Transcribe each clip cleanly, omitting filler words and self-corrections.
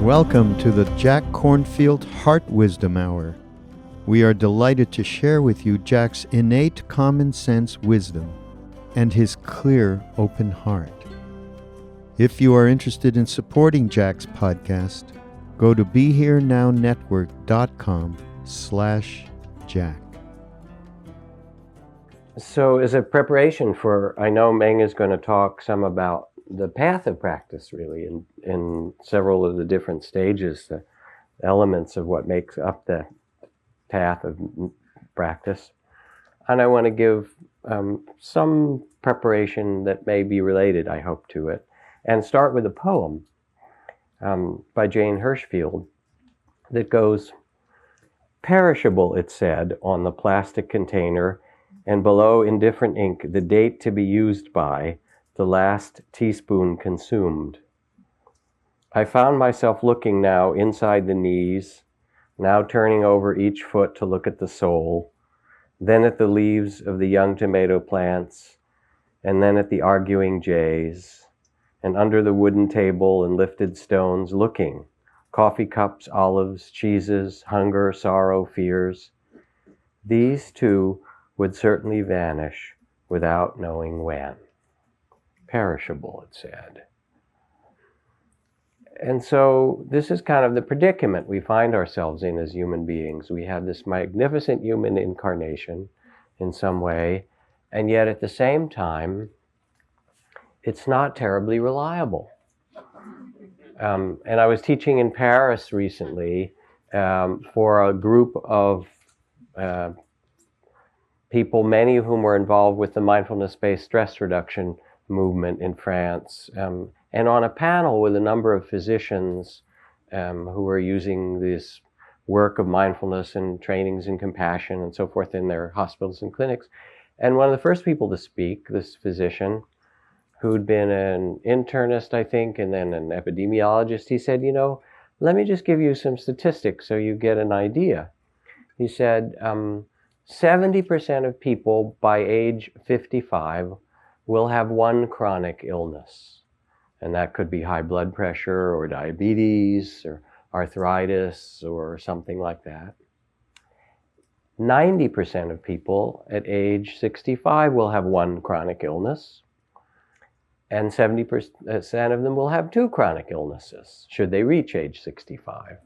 Welcome to the Jack Kornfield Heart Wisdom Hour. We are delighted to share with you Jack's innate common sense wisdom and his clear, open heart. If you are interested in supporting Jack's podcast, go to BeHereNowNetwork.com/Jack. So as a preparation for, I know Meng is going to talk some about the path of practice, really, in several of the different stages, the elements of what makes up the path of practice. And I want to give some preparation that may be related, I hope, to it, and start with a poem by Jane Hirshfield that goes, "Perishable, it said, on the plastic container, and below in different ink the date to be used by, the last teaspoon consumed. I found myself looking now inside the knees, now turning over each foot to look at the sole, then at the leaves of the young tomato plants, and then at the arguing jays, and under the wooden table and lifted stones looking, coffee cups, olives, cheeses, hunger, sorrow, fears. These too would certainly vanish without knowing when." Perishable, it said. And so this is kind of the predicament we find ourselves in as human beings. We have this magnificent human incarnation in some way, and yet at the same time, it's not terribly reliable. And I was teaching in Paris recently for a group of people, many of whom were involved with the mindfulness-based stress reduction movement in France, and on a panel with a number of physicians who were using this work of mindfulness and trainings in compassion and so forth in their hospitals and clinics. And one of the first people to speak, this physician, who'd been an internist, I think, and then an epidemiologist, he said, let me just give you some statistics so you get an idea. He said, 70% of people by age 55 will have one chronic illness. And that could be high blood pressure or diabetes or arthritis or something like that. 90% of people at age 65 will have one chronic illness. And 70% of them will have two chronic illnesses, should they reach age 65.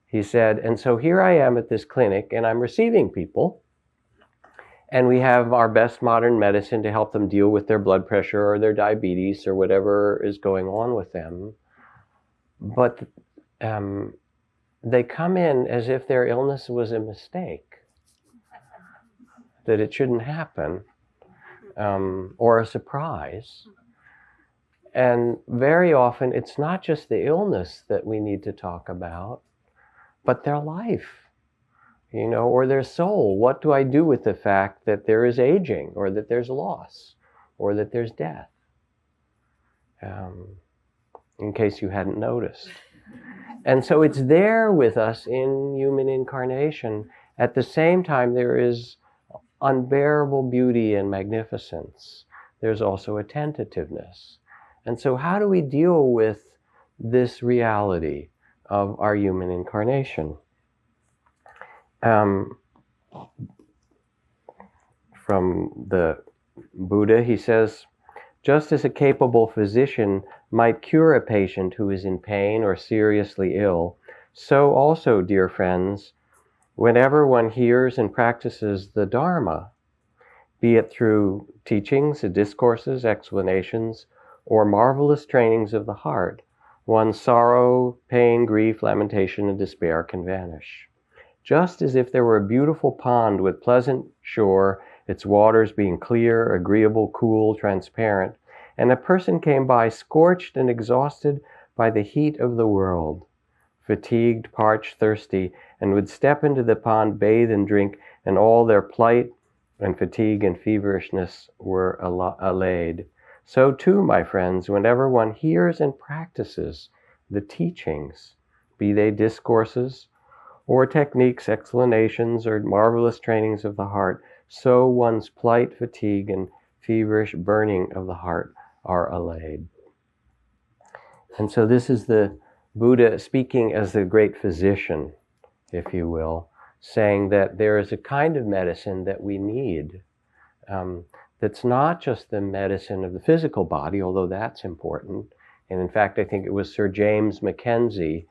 He said, and so here I am at this clinic and I'm receiving people, and we have our best modern medicine to help them deal with their blood pressure or their diabetes or whatever is going on with them. But they come in as if their illness was a mistake, that it shouldn't happen, or a surprise. And very often it's not just the illness that we need to talk about, but their life. Or their soul. What do I do with the fact that there is aging, or that there's loss, or that there's death? In case you hadn't noticed. And so it's there with us in human incarnation. At the same time, there is unbearable beauty and magnificence. There's also a tentativeness. And so how do we deal with this reality of our human incarnation? From the Buddha, he says, just as a capable physician might cure a patient who is in pain or seriously ill, so also, dear friends, whenever one hears and practices the Dharma, be it through teachings, discourses, explanations, or marvelous trainings of the heart, one's sorrow, pain, grief, lamentation, and despair can vanish. Just as if there were a beautiful pond with pleasant shore, its waters being clear, agreeable, cool, transparent, and a person came by scorched and exhausted by the heat of the world, fatigued, parched, thirsty, and would step into the pond, bathe and drink, and all their plight and fatigue and feverishness were allayed. So too, my friends, whenever one hears and practices the teachings, be they discourses, or techniques, explanations, or marvelous trainings of the heart, so one's plight, fatigue, and feverish burning of the heart are allayed. And so this is the Buddha speaking as the great physician, if you will, saying that there is a kind of medicine that we need, that's not just the medicine of the physical body, although that's important. And in fact, I think it was Sir James Mackenzie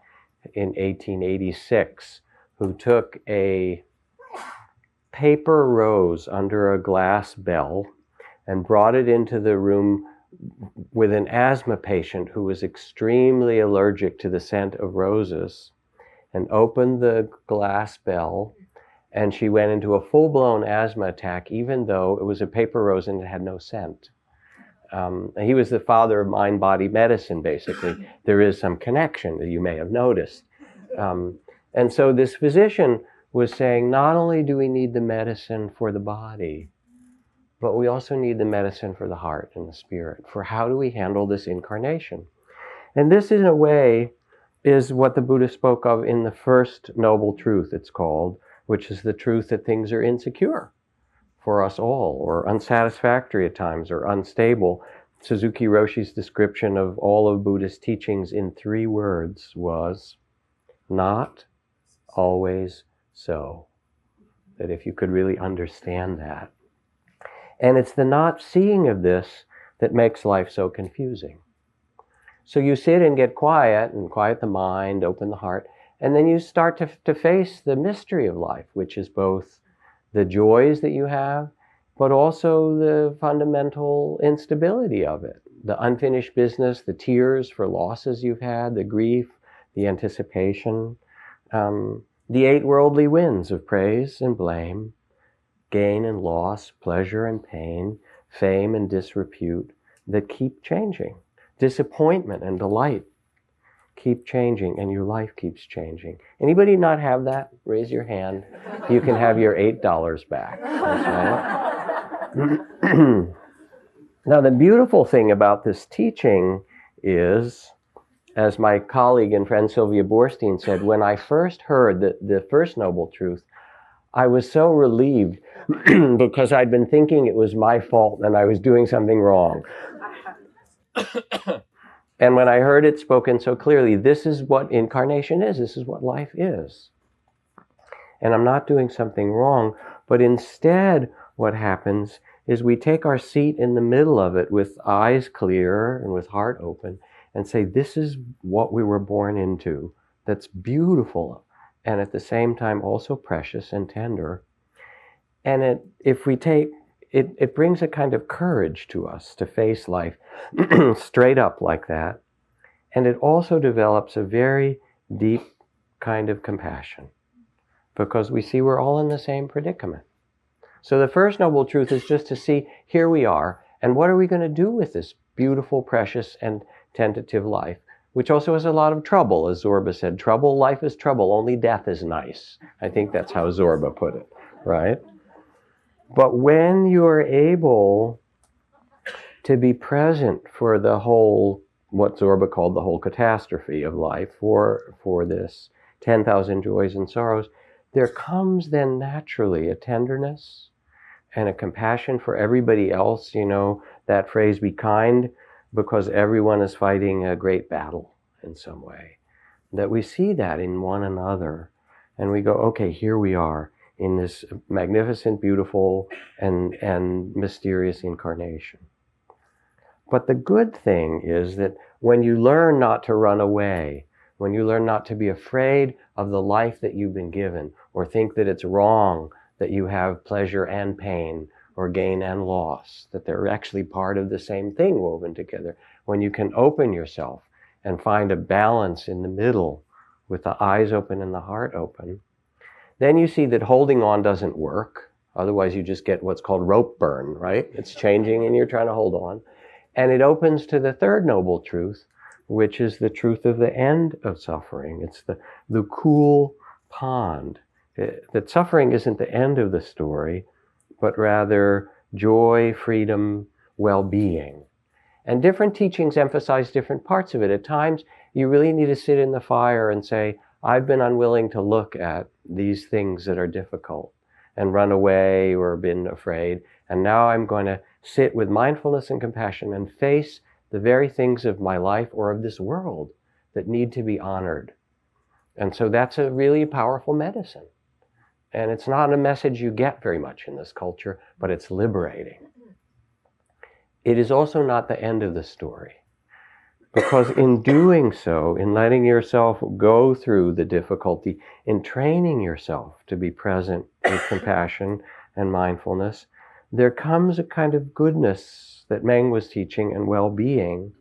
in 1886 who took a paper rose under a glass bell and brought it into the room with an asthma patient who was extremely allergic to the scent of roses, and opened the glass bell, and she went into a full-blown asthma attack, even though it was a paper rose and it had no scent. He was the father of mind-body medicine, basically. There is some connection that you may have noticed. And so this physician was saying, not only do we need the medicine for the body, but we also need the medicine for the heart and the spirit, for how do we handle this incarnation. And this, in a way, is what the Buddha spoke of in the first noble truth, it's called, which is the truth that things are insecure for us all, or unsatisfactory at times, or unstable. Suzuki Roshi's description of all of Buddha's teachings in 3 words was, not always so. That if you could really understand that. And it's the not seeing of this that makes life so confusing. So you sit and get quiet, and quiet the mind, open the heart, and then you start to face the mystery of life, which is both the joys that you have, but also the fundamental instability of it. The unfinished business, the tears for losses you've had, the grief, the anticipation, the 8 worldly winds of praise and blame, gain and loss, pleasure and pain, fame and disrepute, that keep changing. Disappointment and delight keep changing, and your life keeps changing. Anybody not have that? Raise your hand. You can have your $8 back. That's right. Now, the beautiful thing about this teaching is, as my colleague and friend Sylvia Borstein said, when I first heard the first noble truth, I was so relieved because I'd been thinking it was my fault and I was doing something wrong. And when I heard it spoken so clearly, this is what incarnation is, this is what life is. And I'm not doing something wrong, but instead what happens is we take our seat in the middle of it with eyes clear and with heart open and say, this is what we were born into, that's beautiful and at the same time also precious and tender. And it brings a kind of courage to us to face life straight up like that. And it also develops a very deep kind of compassion, because we see we're all in the same predicament. So the first noble truth is just to see, here we are, and what are we going to do with this beautiful, precious, and tentative life, which also has a lot of trouble, as Zorba said. Trouble, life is trouble, only death is nice. I think that's how Zorba put it, right? But when you're able to be present for the whole, what Zorba called the whole catastrophe of life, for this 10,000 joys and sorrows, there comes then naturally a tenderness and a compassion for everybody else. You know, that phrase, be kind, because everyone is fighting a great battle in some way. That we see that in one another, and we go, okay, here we are in this magnificent, beautiful, and mysterious incarnation. But the good thing is that when you learn not to run away, when you learn not to be afraid of the life that you've been given, or think that it's wrong that you have pleasure and pain, or gain and loss, that they're actually part of the same thing woven together, when you can open yourself and find a balance in the middle with the eyes open and the heart open, then you see that holding on doesn't work. Otherwise you just get what's called rope burn, right? It's changing and you're trying to hold on. And it opens to the third noble truth, which is the truth of the end of suffering. It's the cool pond. That suffering isn't the end of the story, but rather joy, freedom, well-being. And different teachings emphasize different parts of it. At times, you really need to sit in the fire and say, I've been unwilling to look at these things that are difficult and run away or been afraid. And now I'm going to sit with mindfulness and compassion and face the very things of my life or of this world that need to be honored. And so that's a really powerful medicine. And it's not a message you get very much in this culture, but it's liberating. It is also not the end of the story. Because in doing so, in letting yourself go through the difficulty, in training yourself to be present with compassion and mindfulness, there comes a kind of goodness that Meng was teaching and well-being.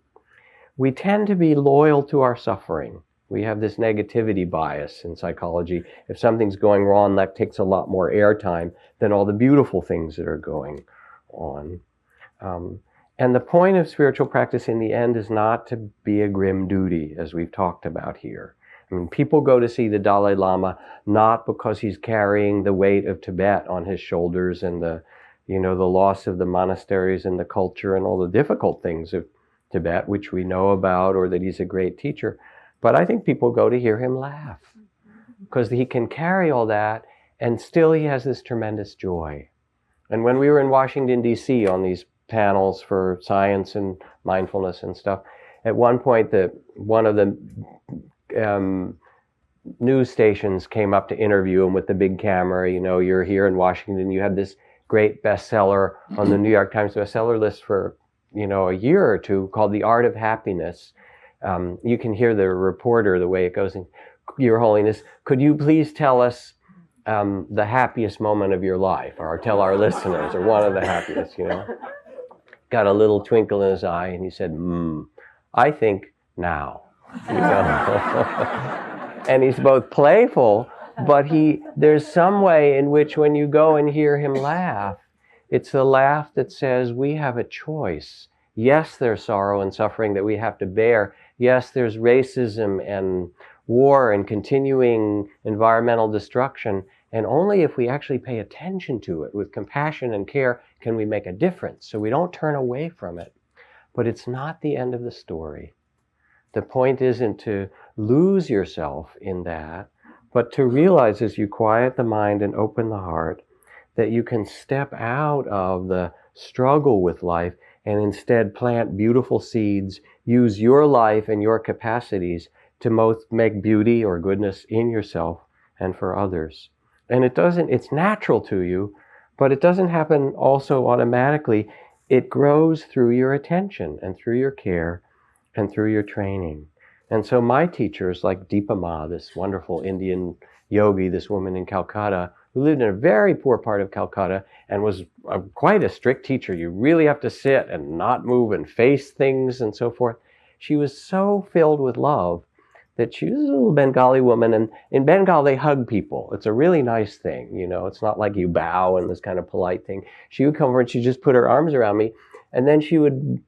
We tend to be loyal to our suffering. We have this negativity bias in psychology. If something's going wrong, that takes a lot more airtime than all the beautiful things that are going on. And the point of spiritual practice in the end is not to be a grim duty, as we've talked about here. I mean, people go to see the Dalai Lama not because he's carrying the weight of Tibet on his shoulders and the loss of the monasteries and the culture and all the difficult things of Tibet, which we know about, or that he's a great teacher. But I think people go to hear him laugh because he can carry all that and still he has this tremendous joy. And when we were in Washington, D.C. on these panels for science and mindfulness and stuff, at one point one of the news stations came up to interview him with the big camera. You're here in Washington, you had this great bestseller on the New York Times bestseller list for a year or two called The Art of Happiness. You can hear the reporter, the way it goes, Your Holiness, could you please tell us the happiest moment of your life, or tell our listeners, or one of the happiest, Got a little twinkle in his eye, and he said, I think now. And he's both playful, but there's some way in which when you go and hear him laugh, it's the laugh that says we have a choice. Yes, there's sorrow and suffering that we have to bear. Yes, there's racism and war and continuing environmental destruction. And only if we actually pay attention to it with compassion and care can we make a difference. So we don't turn away from it. But it's not the end of the story. The point isn't to lose yourself in that, but to realize as you quiet the mind and open the heart that you can step out of the struggle with life and instead plant beautiful seeds, use your life and your capacities to both make beauty or goodness in yourself and for others. And it's natural to you, but it doesn't happen also automatically. It grows through your attention and through your care and through your training. And so my teachers, like Deepa Ma, this wonderful Indian yogi, this woman in Calcutta, who lived in a very poor part of Calcutta and was quite a strict teacher. You really have to sit and not move and face things and so forth. She was so filled with love that she was a little Bengali woman, and in Bengal they hug people. It's a really nice thing, it's not like you bow and this kind of polite thing. She would come over and she'd just put her arms around me, and then she would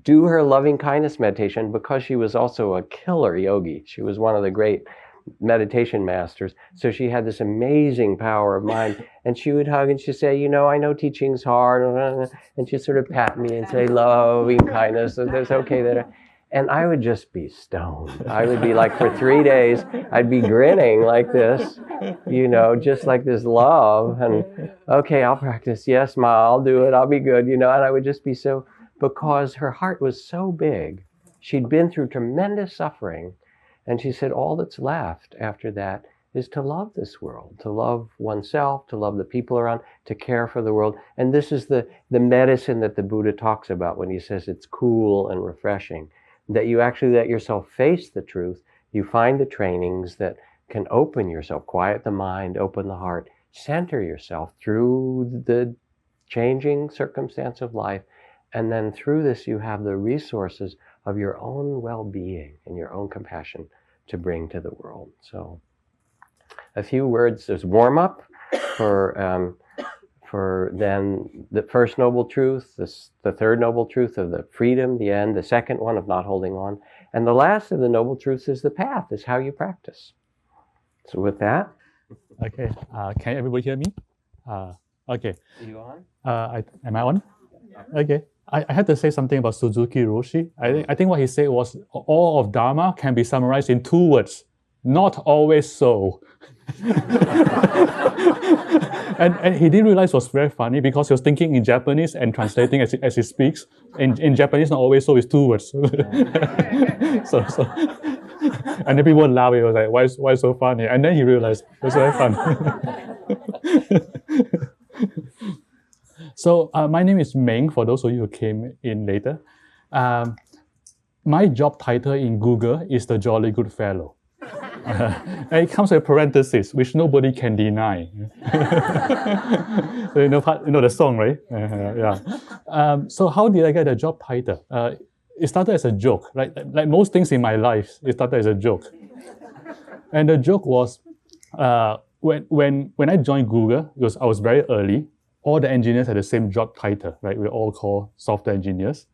do her loving kindness meditation because she was also a killer yogi. She was one of the great meditation masters. So she had this amazing power of mind, and she would hug and she'd say, I know teaching's hard, and she'd sort of pat me and say, loving kindness, so that's okay that and I would just be stoned. I would be like, for 3 days, I'd be grinning like this, just like this love. And, okay, I'll practice. Yes, Ma, I'll do it. I'll be good, and I would just be so, because her heart was so big. She'd been through tremendous suffering. And she said, all that's left after that is to love this world, to love oneself, to love the people around, to care for the world. And this is the medicine that the Buddha talks about when he says it's cool and refreshing. That you actually let yourself face the truth. You find the trainings that can open yourself, quiet the mind, open the heart, center yourself through the changing circumstance of life. And then through this, you have the resources of your own well-being and your own compassion to bring to the world. So a few words as warm-up for then the first noble truth, the third noble truth of the freedom, the end, the second one of not holding on. And the last of the noble truths is the path, is how you practice. So with that. Okay, can everybody hear me? Okay. Are you on? Am I on? Okay. I had to say something about Suzuki Roshi. I think what he said was all of Dharma can be summarized in 2 words. Not always so. and he didn't realize it was very funny because he was thinking in Japanese and translating as he speaks. In Japanese, not always so is 2 words. so And then people laugh. He was like, why so funny? And then he realized it was very fun. So my name is Meng, for those of you who came in later. My job title in Google is the Jolly Good Fellow. And it comes with parentheses, which nobody can deny. So you know the song, right? Yeah. So how did I get the job title? It started as a joke, right? Like most things in my life, it started as a joke. And the joke was, when I joined Google, because I was very early, all the engineers had the same job title, right? We're all called software engineers.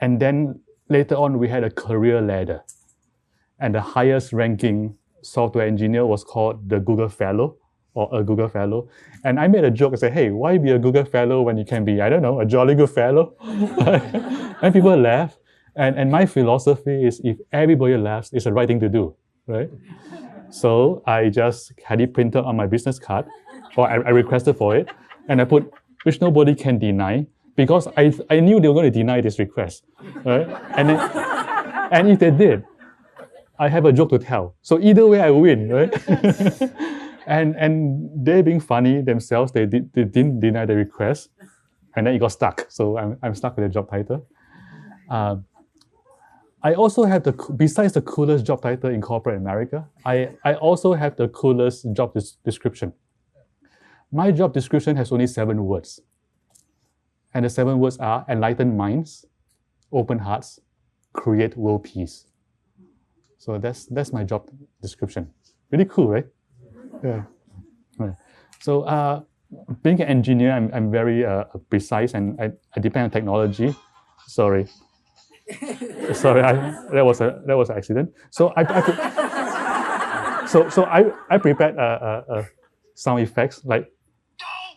And then later on, we had a career ladder. And the highest ranking software engineer was called the Google Fellow, or a Google Fellow. And I made a joke and said, hey, why be a Google Fellow when you can be, I don't know, a jolly good fellow? And people laugh. And my philosophy is, if everybody laughs, it's the right thing to do, right? So I just had it printed on my business card, or I requested for it, and I put, which nobody can deny, because I knew they were going to deny this request, right? And if they did, I have a joke to tell. So either way, I win, right? and they being funny themselves, they didn't deny the request, and then it got stuck. So I'm stuck with the job title. I also have besides the coolest job title in corporate America, I also have the coolest job description. My job description has only 7 words. And the 7 words are enlightened minds, open hearts, create world peace. So that's my job description. Really cool, right? Yeah. Right. So being an engineer, I'm very precise, and I depend on technology. Sorry, that was an accident. So I prepared sound effects, like,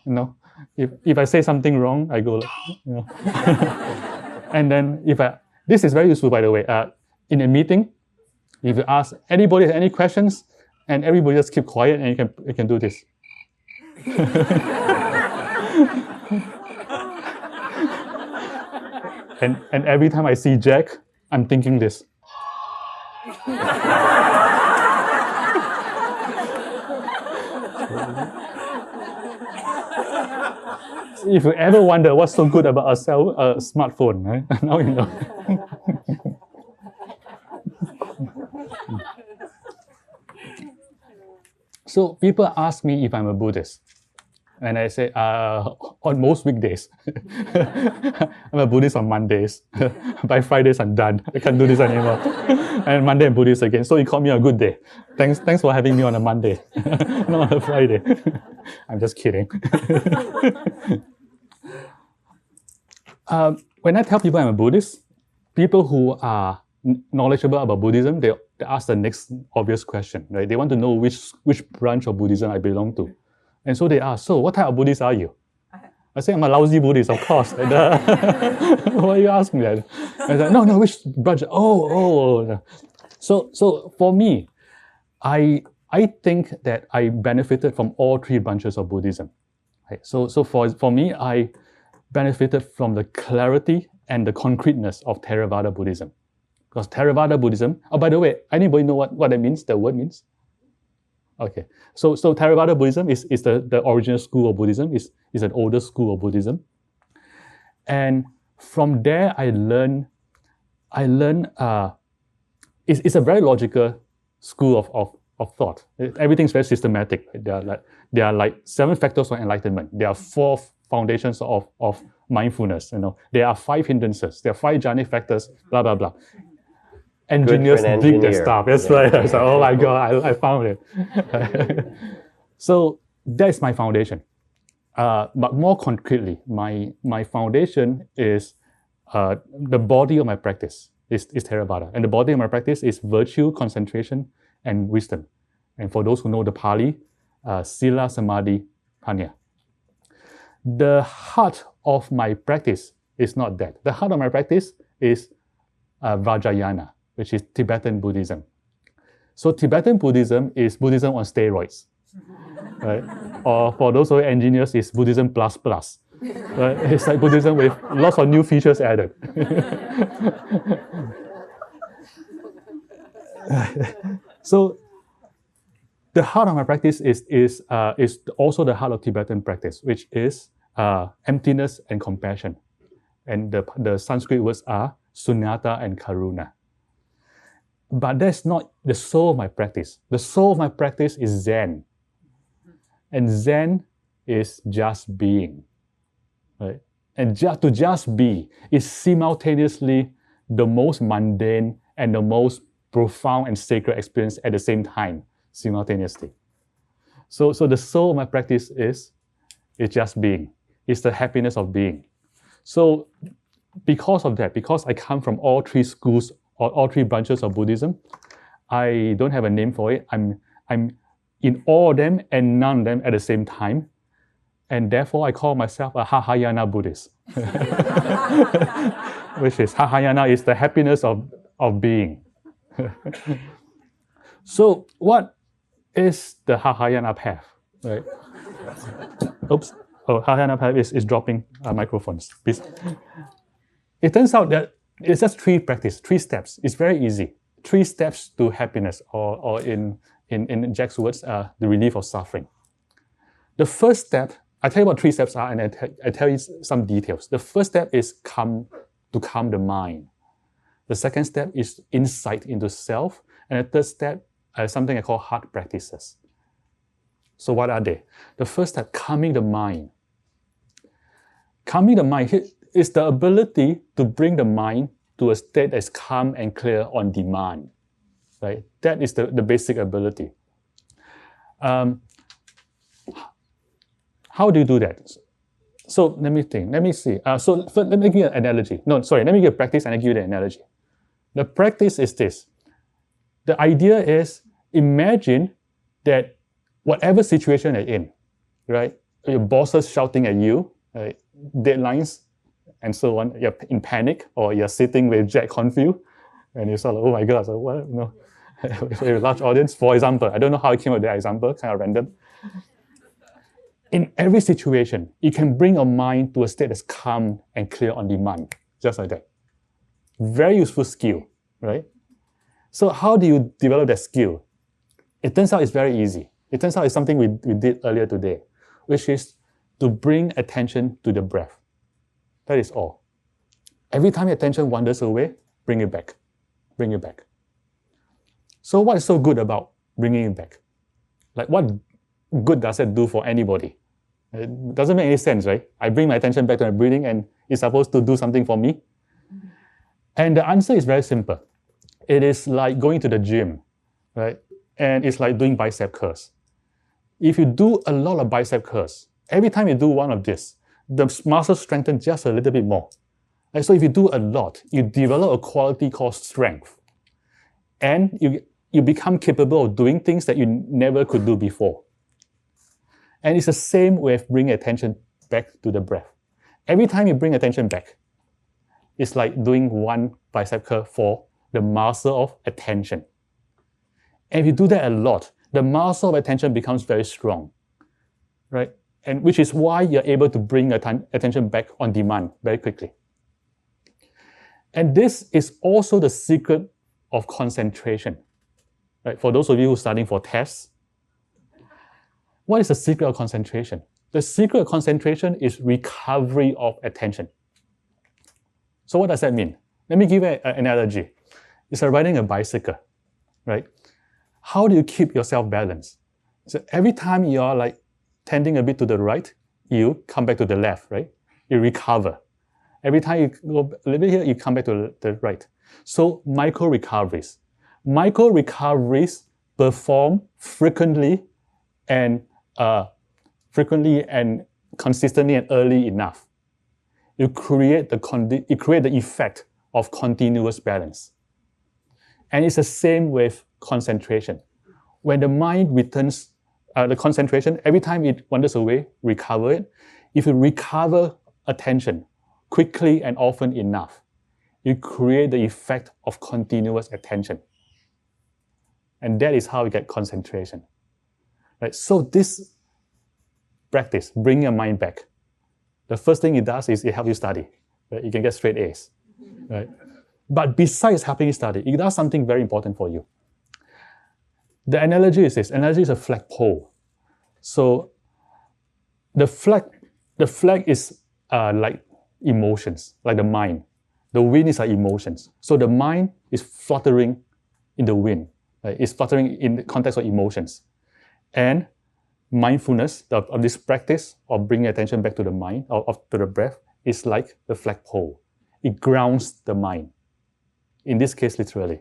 you know, if I say something wrong, I go, you know. And then this is very useful, by the way. In a meeting, if you ask anybody has any questions, and everybody just keep quiet, and you can do this. and every time I see Jack, I'm thinking this. If you ever wonder what's so good about a smartphone, right? Now you know. So people ask me if I'm a Buddhist. And I say, on most weekdays. I'm a Buddhist on Mondays. By Fridays, I'm done. I can't do this anymore. And Monday, I'm Buddhist again. So you call me a good day. Thanks for having me on a Monday, not on a Friday. I'm just kidding. When I tell people I'm a Buddhist, people who are knowledgeable about Buddhism, they ask the next obvious question, right? They want to know which branch of Buddhism I belong to. And so they ask, so what type of Buddhist are you? I say, I'm a lousy Buddhist, of course. And, why are you asking that? I said, no, which branch? Oh. So for me, I think that I benefited from all 3 branches of Buddhism. Right? So for me, I benefited from the clarity and the concreteness of Theravada Buddhism. Because Theravada Buddhism, oh, by the way, anybody know what that means, the word means? Okay, so Theravada Buddhism is the original school of Buddhism, is an older school of Buddhism. And from there, I learned it's a very logical school of thought. Everything's very systematic. There are like 7 factors of enlightenment. There are 4 foundations of mindfulness. There are 5 hindrances. There are 5 jhanic factors. Blah blah blah. Engineers dig their stuff. That's right. I said, oh my God, I found it. So that's my foundation. But more concretely, my foundation is the body of my practice is Theravada. And the body of my practice is virtue, concentration, and wisdom. And for those who know the Pali, Sila, Samadhi, Panya. The heart of my practice is not that. The heart of my practice is Vajrayana, which is Tibetan Buddhism. So Tibetan Buddhism is Buddhism on steroids, right? Or for those who are engineers, it's Buddhism plus plus. Right? It's like Buddhism with lots of new features added. So the heart of my practice is also the heart of Tibetan practice, which is emptiness and compassion. And the Sanskrit words are sunyata and karuna. But that's not the soul of my practice. The soul of my practice is Zen. And Zen is just being. Right? And to just be is simultaneously the most mundane and the most profound and sacred experience at the same time, simultaneously. So the soul of my practice is just being. It's the happiness of being. So because of that, because I come from all three schools or all three branches of Buddhism, I don't have a name for it. I'm in all of them and none of them at the same time. And therefore I call myself a Hahayana Buddhist. Which is, Hahayana is the happiness of being. So what is the Hahayana path? Right? Oops. Oh, Hahayana path is dropping microphones. Please. It turns out that it's just three steps. It's very easy. 3 steps to happiness, or in Jack's words, the relief of suffering. The first step, I tell you what 3 steps are, and I tell you some details. The first step is to calm the mind. The second step is insight into self. And the third step is something I call heart practices. So what are they? The first step, calming the mind. Calming the mind is the ability to bring the mind to a state that's calm and clear on demand. Right? That is the basic ability. How do you do that? So let me think. Let me see. So first, let me give you an analogy. No, sorry. Let me give you a practice and I give you the analogy. The practice is this. The idea is, imagine that whatever situation you're in, right? Your boss is shouting at you, right? Deadlines, and so on. You're in panic, or you're sitting with Jack Kornfield, and you're sort of, oh my God, so what? No, a large audience. For example, I don't know how I came up with that example, kind of random. In every situation, you can bring your mind to a state that's calm and clear on demand, just like that. Very useful skill, right? So how do you develop that skill? It turns out it's very easy. It turns out it's something we did earlier today, which is to bring attention to the breath. That is all. Every time your attention wanders away, bring it back. Bring it back. So what is so good about bringing it back? Like, what good does it do for anybody? It doesn't make any sense, right? I bring my attention back to my breathing and it's supposed to do something for me. And the answer is very simple. It is like going to the gym, right? And it's like doing bicep curls. If you do a lot of bicep curls, every time you do one of this, the muscles strengthen just a little bit more. And so if you do a lot, you develop a quality called strength. And you become capable of doing things that you never could do before. And it's the same with bringing attention back to the breath. Every time you bring attention back, it's like doing one bicep curl for the muscle of attention. And if you do that a lot, the muscle of attention becomes very strong, right? And which is why you're able to bring attention back on demand very quickly. And this is also the secret of concentration, right? For those of you who are studying for tests, what is the secret of concentration? The secret of concentration is recovery of attention. So what does that mean? Let me give you an analogy. It's like riding a bicycle, right? How do you keep yourself balanced? So every time you're like tending a bit to the right, you come back to the left, right? You recover. Every time you go a little bit here, you come back to the right. So micro recoveries. Micro recoveries perform frequently and consistently and early enough. You create the effect of continuous balance. And it's the same with concentration. When the mind returns the concentration, every time it wanders away, recover it. If you recover attention quickly and often enough, you create the effect of continuous attention. And that is how you get concentration. Right? So this practice, bring your mind back. The first thing it does is it helps you study. Right? You can get straight A's. Right? But besides helping you study, it does something very important for you. The analogy is this. Analogy is a flagpole. So the flag is like emotions, like the mind. The wind is like emotions. So the mind is fluttering in the wind. Right? It's fluttering in the context of emotions. And mindfulness of this practice of bringing attention back to the mind, or to the breath, is like the flagpole. It grounds the mind. In this case, literally.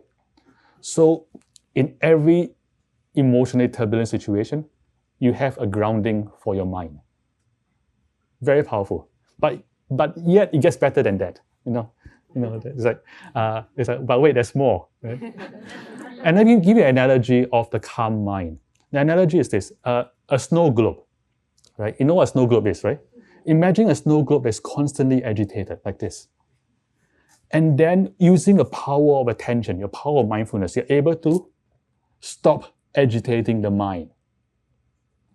So in every emotionally turbulent situation, you have a grounding for your mind. Very powerful. But yet it gets better than that. It's like, but wait, there's more. Right? And let me give you an analogy of the calm mind. The analogy is this: a snow globe, right? You know what a snow globe is, right? Imagine a snow globe that's constantly agitated like this. And then using the power of attention, your power of mindfulness, you're able to stop agitating the mind.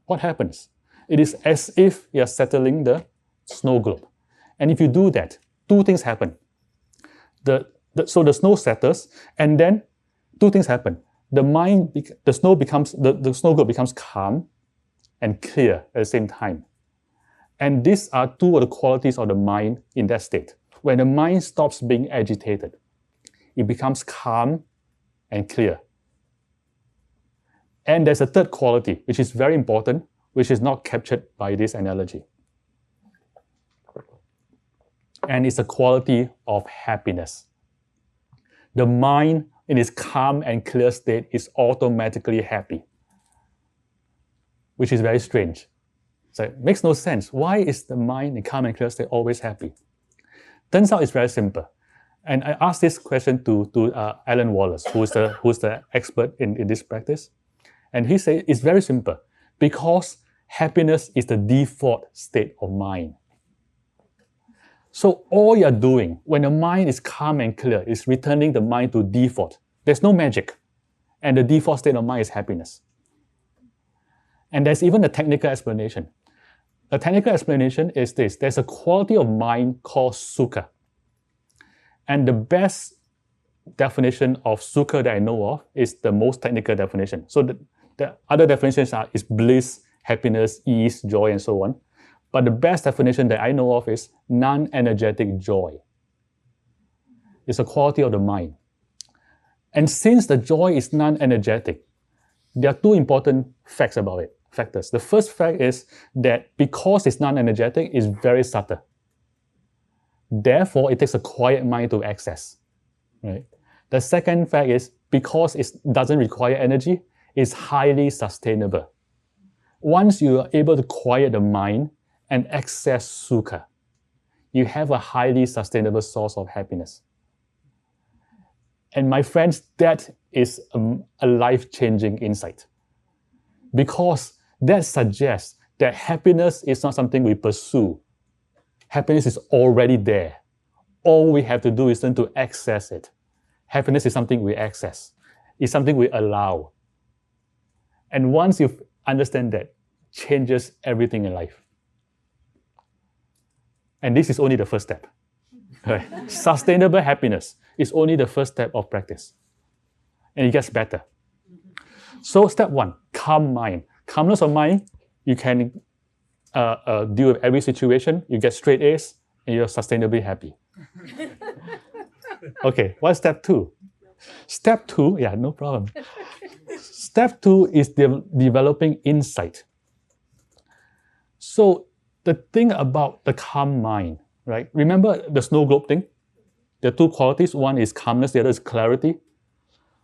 What happens? It is as if you're settling the snow globe. And if you do that, two things happen. So the snow settles, and then two things happen. The snow globe becomes calm and clear at the same time. And these are two of the qualities of the mind in that state. When the mind stops being agitated, it becomes calm and clear. And there's a third quality, which is very important, which is not captured by this analogy. And it's a quality of happiness. The mind in its calm and clear state is automatically happy, which is very strange. So it makes no sense. Why is the mind in calm and clear state always happy? Turns out it's very simple. And I asked this question to Alan Wallace, who's the expert in this practice. And he said it's very simple, because happiness is the default state of mind. So all you're doing when the mind is calm and clear is returning the mind to default. There's no magic. And the default state of mind is happiness. And there's even a technical explanation. The technical explanation is this: there's a quality of mind called sukha. And the best definition of sukha that I know of is the most technical definition. So the other definitions is bliss, happiness, ease, joy, and so on. But the best definition that I know of is non-energetic joy. It's a quality of the mind. And since the joy is non-energetic, there are two important facts about it. Factors. The first fact is that because it's non-energetic, it's very subtle. Therefore, it takes a quiet mind to access. Right? The second fact is because it doesn't require energy, it's highly sustainable. Once you are able to quiet the mind and access sukha, you have a highly sustainable source of happiness. And my friends, that is a life-changing insight. Because that suggests that happiness is not something we pursue. Happiness is already there. All we have to do is learn to access it. Happiness is something we access. It's something we allow. And once you understand that, changes everything in life. And this is only the first step. Right? Sustainable happiness is only the first step of practice. And it gets better. So step one, calm mind. Calmness of mind, you can deal with every situation, you get straight A's, and you're sustainably happy. Okay, what's step two? Step two, yeah, no problem. Step two is developing insight. So the thing about the calm mind, right? Remember the snow globe thing? There are two qualities. One is calmness, the other is clarity.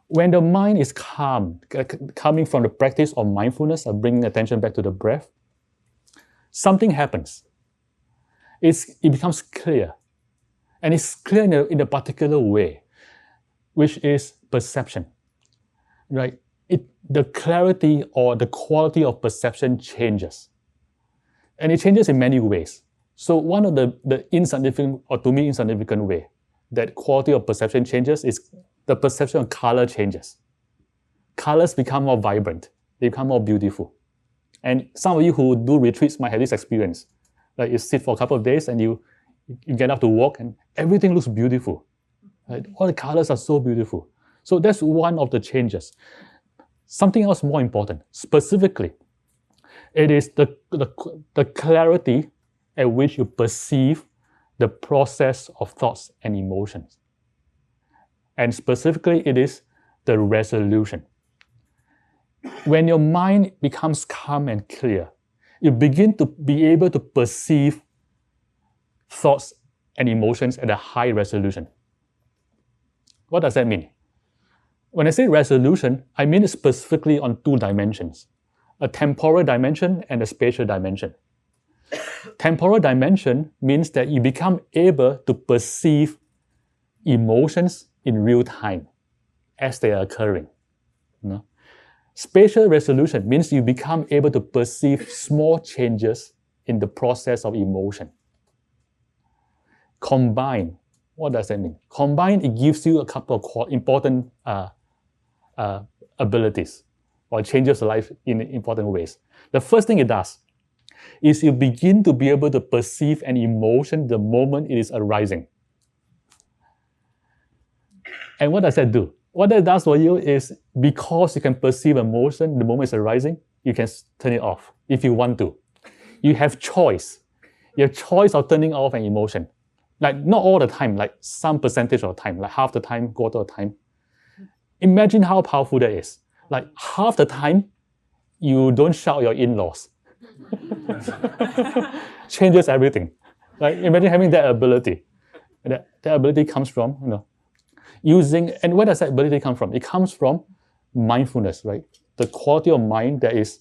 When the mind is calm, coming from the practice of mindfulness, of bringing attention back to the breath, something happens. It becomes clear. And it's clear in a particular way, which is perception. Right? The clarity or the quality of perception changes. And it changes in many ways. So one of the insignificant, or to me insignificant way that quality of perception changes is the perception of color changes. Colors become more vibrant. They become more beautiful. And some of you who do retreats might have this experience. Like you sit for a couple of days and you get up to walk and everything looks beautiful. Right? All the colors are so beautiful. So that's one of the changes. something else more important. Specifically, it is the clarity at which you perceive the process of thoughts and emotions. And specifically, it is the resolution. When your mind becomes calm and clear, you begin to be able to perceive thoughts and emotions at a high resolution. What does that mean? When I say resolution, I mean it specifically on two dimensions, a temporal dimension and a spatial dimension. Temporal dimension means that you become able to perceive emotions in real time as they are occurring. Spatial resolution means you become able to perceive small changes in the process of emotion. Combine, what does that mean? Combine, it gives you a couple of important abilities, or changes your life in important ways. The first thing it does is you begin to be able to perceive an emotion the moment it is arising. And what does that do? What that does for you is, because you can perceive emotion the moment it's arising, you can turn it off if you want to. You have choice. You have choice of turning off an emotion. Like, not all the time, like some percentage of the time, like half the time, quarter of the time. Imagine how powerful that is. Like, half the time, you don't shout your in-laws. Changes everything. Like, imagine having that ability. That ability comes from, using, and where does that ability come from? It comes from mindfulness, right? The quality of mind that is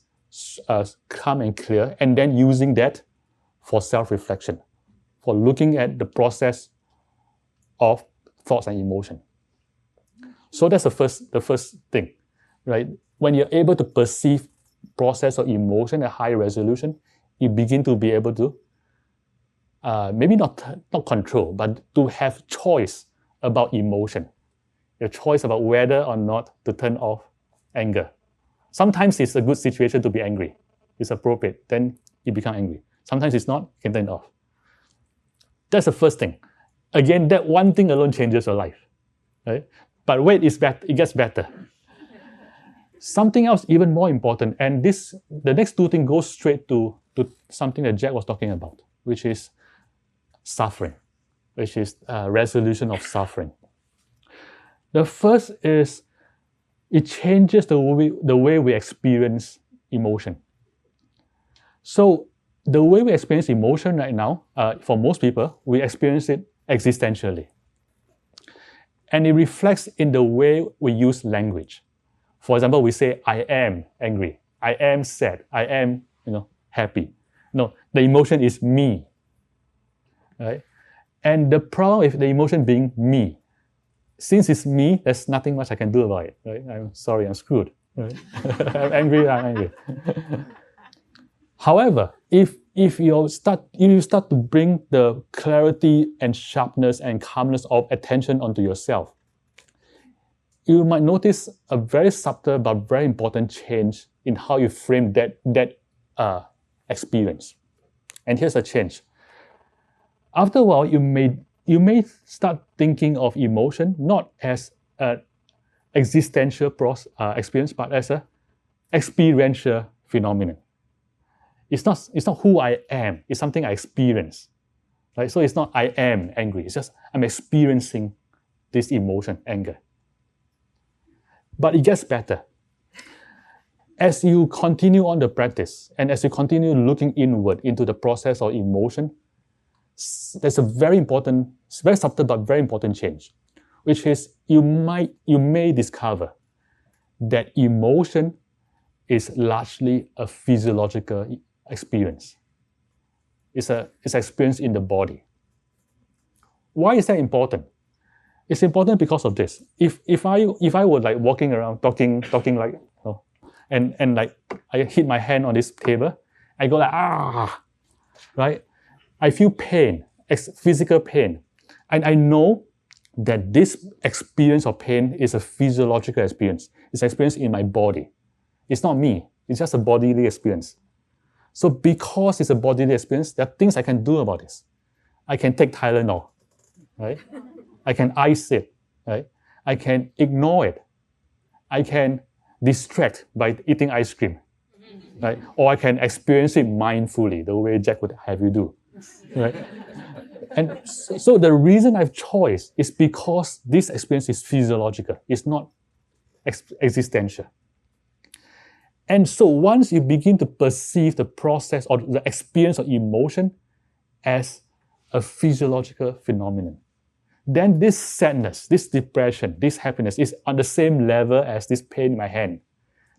calm and clear, and then using that for self-reflection, for looking at the process of thoughts and emotion. So that's the first thing, right? When you're able to perceive process of emotion at high resolution, you begin to be able to maybe not control, but to have choice about emotion. Your choice about whether or not to turn off anger. Sometimes it's a good situation to be angry. It's appropriate. Then you become angry. Sometimes it's not, you can turn it off. That's the first thing. Again, that one thing alone changes your life. Right? But wait, it gets better. Something else even more important, and the next two things go straight to something that Jack was talking about, which is suffering, which is resolution of suffering. The first is, it changes the way we experience emotion. So the way we experience emotion right now, for most people, we experience it existentially. And it reflects in the way we use language. For example, we say, I am angry, I am sad, I am happy. No, the emotion is me. Right? And the problem with the emotion being me, since it's me, there's nothing much I can do about it. Right? I'm sorry, I'm screwed. Right? I'm angry. However, if you start to bring the clarity and sharpness and calmness of attention onto yourself, you might notice a very subtle but very important change in how you frame that experience. And here's a change. After a while, you may start thinking of emotion not as an existential experience, but as an experiential phenomenon. It's not who I am. It's something I experience. Right? So it's not I am angry. It's just I'm experiencing this emotion, anger. But it gets better. As you continue on the practice, and as you continue looking inward into the process of emotion, there's a very subtle but very important change, which is you may discover that emotion is largely a physiological experience. It's an experience in the body. Why is that important? It's important because of this. If I were like walking around talking like and like I hit my hand on this table, I go like right? I feel pain, physical pain. And I know that this experience of pain is a physiological experience. It's an experience in my body. It's not me. It's just a bodily experience. So because it's a bodily experience, there are things I can do about this. I can take Tylenol, right? I can ice it, right? I can ignore it. I can distract by eating ice cream, right? Or I can experience it mindfully, the way Jack would have you do, right? And so the reason I have choice is because this experience is physiological. It's not existential. And so once you begin to perceive the process or the experience of emotion as a physiological phenomenon, then this sadness, this depression, this happiness is on the same level as this pain in my hand.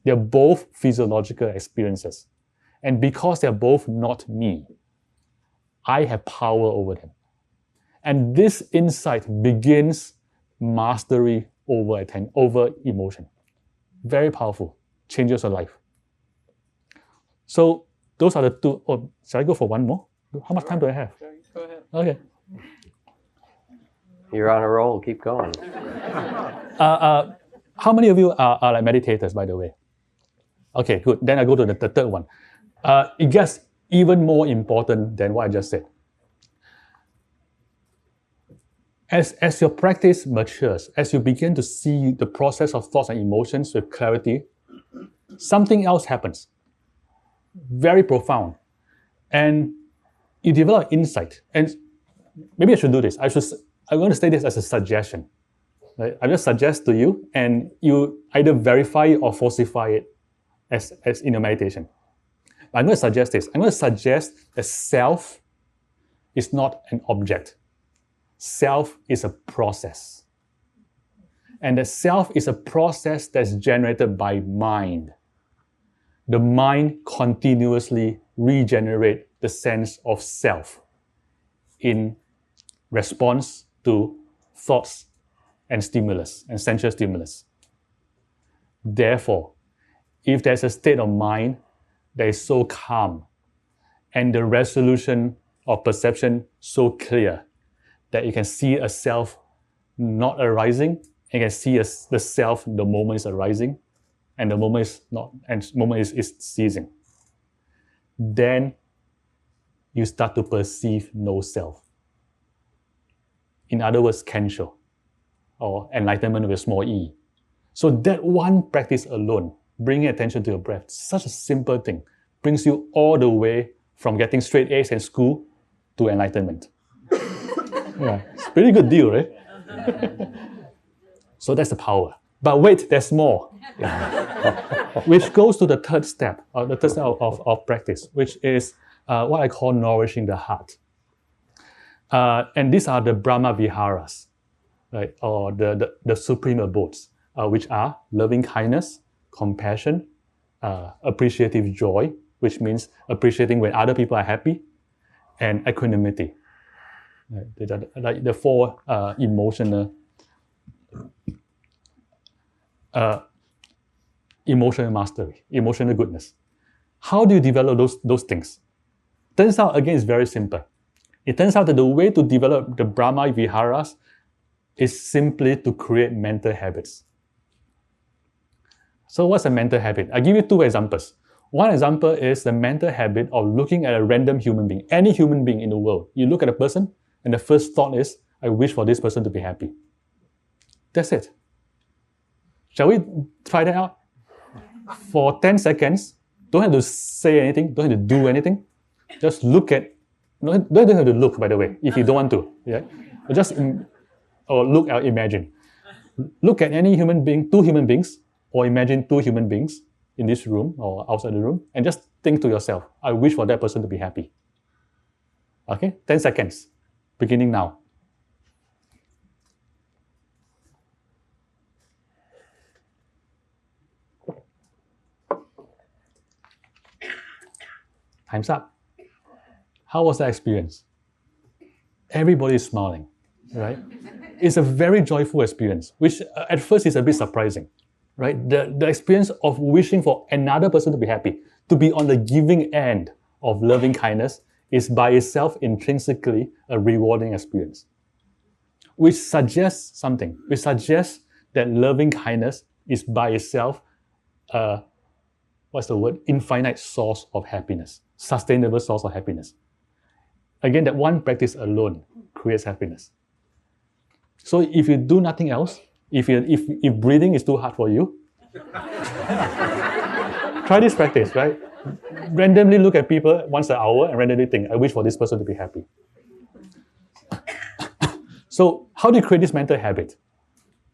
They're both physiological experiences. And because they're both not me, I have power over them. And this insight begins mastery over emotion. Very powerful. Changes your life. So those are the two. Oh, shall I go for one more? How much time do I have? Go ahead. Okay. You're on a roll. Keep going. How many of you are like meditators, by the way? Okay, good. Then I go to the third one. It gets even more important than what I just said. As your practice matures, as you begin to see the process of thoughts and emotions with clarity, something else happens. Very profound. And you develop insight. And maybe I should do this. I'm going to say this as a suggestion. Right? I just suggest to you, and you either verify it or falsify it as in your meditation. I'm going to suggest this. I'm going to suggest that self is not an object. Self is a process. And the self is a process that's generated by mind. The mind continuously regenerates the sense of self in response to thoughts and stimulus, and sensual stimulus. Therefore, if there's a state of mind that is so calm and the resolution of perception so clear that you can see a self not arising, and you can see the self the moment is arising, and the moment is not, and moment is ceasing, then you start to perceive no self. In other words, kensho, or enlightenment with a small e. So that one practice alone, bringing attention to your breath, such a simple thing, brings you all the way from getting straight A's in school to enlightenment. Yeah, it's a pretty good deal, right? So that's the power. But wait, there's more. Which goes to the third step, of practice, which is what I call nourishing the heart. And these are the Brahma Viharas, right? Or the supreme abodes, which are loving kindness, compassion, appreciative joy, which means appreciating when other people are happy, and equanimity. Right? Like the four emotional mastery, emotional goodness. How do you develop those things? Turns out, again, it's very simple. It turns out that the way to develop the Brahma Viharas is simply to create mental habits. So what's a mental habit? I'll give you two examples. One example is the mental habit of looking at a random human being, any human being in the world. You look at a person, and the first thought is, I wish for this person to be happy. That's it. Shall we try that out? For 10 seconds, don't have to say anything, don't have to do anything. Just look at, don't have to look, by the way, if you don't want to. Yeah? Just look or imagine. Look at any human being, two human beings, or imagine two human beings in this room or outside the room, and just think to yourself, I wish for that person to be happy. Okay, 10 seconds, beginning now. Time's up. How was that experience? Everybody is smiling, right? It's a very joyful experience, which at first is a bit surprising, right? The experience of wishing for another person to be happy, to be on the giving end of loving kindness, is by itself intrinsically a rewarding experience, which suggests something. Which suggests that loving kindness is by itself infinite source of happiness, sustainable source of happiness. Again, that one practice alone creates happiness. So if you do nothing else, if breathing is too hard for you, Try this practice, right? Randomly look at people once an hour and randomly think, I wish for this person to be happy. So how do you create this mental habit?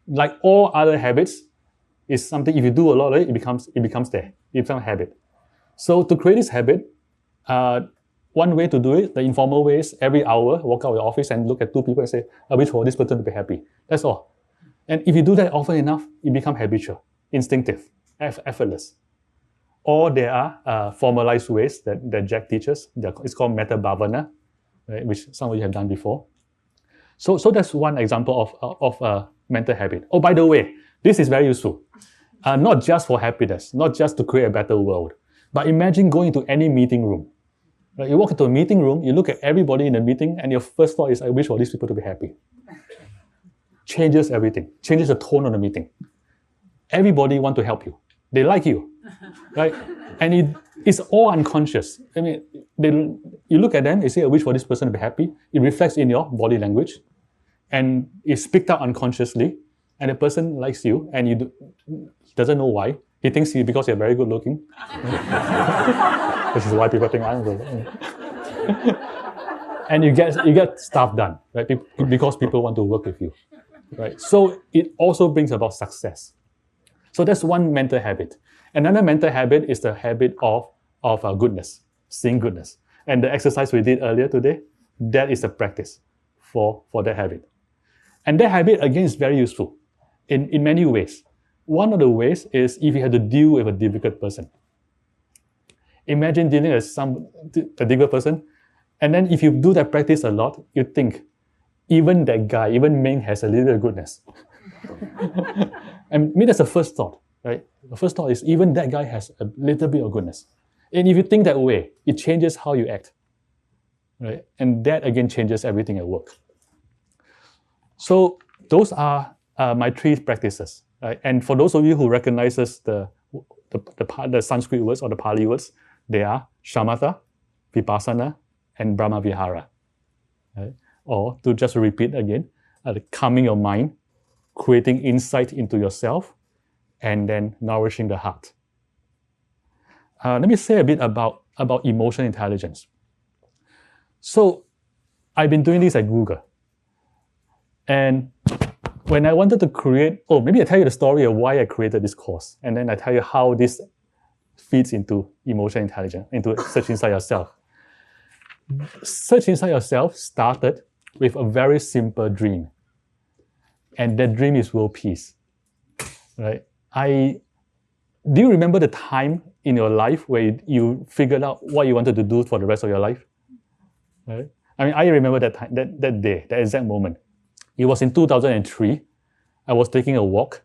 Like all other habits, is something, if you do a lot of it, it becomes there. It becomes a habit. So to create this habit, one way to do it, the informal way, is every hour, walk out of the office and look at two people and say, I wish for this person to be happy. That's all. And if you do that often enough, it becomes habitual, instinctive, effortless. Or there are formalized ways that Jack teaches. It's called metta bhavana, right, which some of you have done before. So that's one example of a mental habit. Oh, by the way, this is very useful. Not just for happiness, not just to create a better world, but imagine going to any meeting room. Right? You walk into a meeting room, you look at everybody in the meeting, and your first thought is, I wish for these people to be happy. Changes everything, changes the tone of the meeting. Everybody want to help you. They like you, right? And it's all unconscious. I mean, you look at them, you say, I wish for this person to be happy. It reflects in your body language, and it's picked up unconsciously, and the person likes you, and he doesn't know why. He thinks because you're very good looking. Which is why people think I'm good. And you get stuff done, right? Because people want to work with you, right? So it also brings about success. So that's one mental habit. Another mental habit is the habit of goodness, seeing goodness. And the exercise we did earlier today, that is the practice for that habit. And that habit, again, is very useful in many ways. One of the ways is if you have to deal with a difficult person. Imagine dealing with a difficult person, and then if you do that practice a lot, you think, even that guy, even Meng has a little bit of goodness. And that's the first thought, right? The first thought is, even that guy has a little bit of goodness. And if you think that way, it changes how you act, right? And that again changes everything at work. So those are my three practices, right? And for those of you who recognizes the Sanskrit words or the Pali words, they are shamatha, vipassana, and brahmavihara. Right? Or to just repeat again, calming your mind, creating insight into yourself, and then nourishing the heart. Let me say a bit about emotional intelligence. So I've been doing this at Google. And when I wanted to create, maybe I tell you the story of why I created this course, and then I tell you how this feeds into emotional intelligence, into Search Inside Yourself. Search Inside Yourself started with a very simple dream. And that dream is world peace, right? Do you remember the time in your life where you figured out what you wanted to do for the rest of your life? Right? I mean, I remember that time, that day, that exact moment. It was in 2003. I was taking a walk,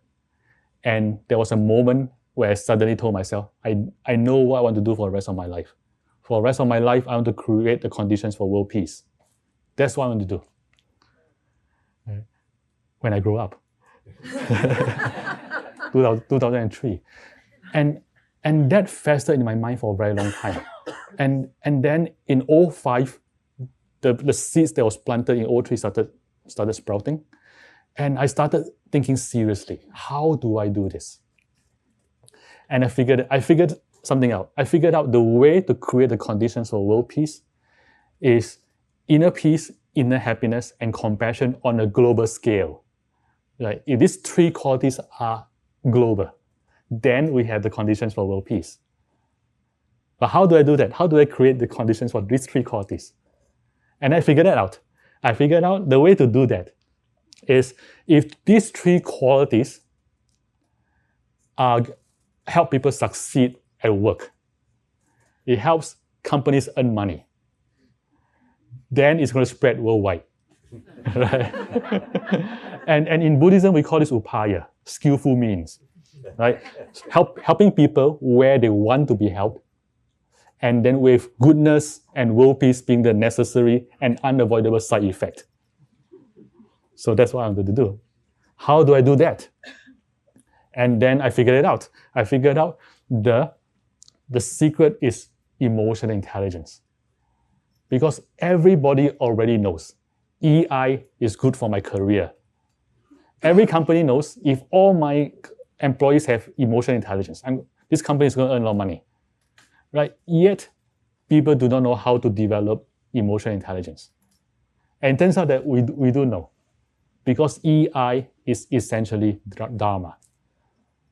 and there was a moment where I suddenly told myself, I know what I want to do for the rest of my life. For the rest of my life, I want to create the conditions for world peace. That's what I want to do. Right? When I grow up. 2003. And that festered in my mind for a very long time. And then in 2005, the seeds that was planted in 2003 started sprouting. And I started thinking seriously, how do I do this? And I figured something out. I figured out the way to create the conditions for world peace is inner peace, inner happiness, and compassion on a global scale. Right? If these three qualities are global, then we have the conditions for world peace. But how do I do that? How do I create the conditions for these three qualities? And I figured that out. I figured out the way to do that is if these three qualities help people succeed at work, it helps companies earn money, then it's going to spread worldwide. Right? and in Buddhism, we call this upaya, skillful means. Right? Helping people where they want to be helped, and then with goodness and world peace being the necessary and unavoidable side effect. So that's what I'm going to do. How do I do that? And then I figured it out. I figured out the secret is emotional intelligence. Because everybody already knows EI is good for my career. Every company knows if all my employees have emotional intelligence. This company is going to earn a lot of money, right? Yet, people do not know how to develop emotional intelligence. And it turns out that we do know, because EI is essentially Dharma.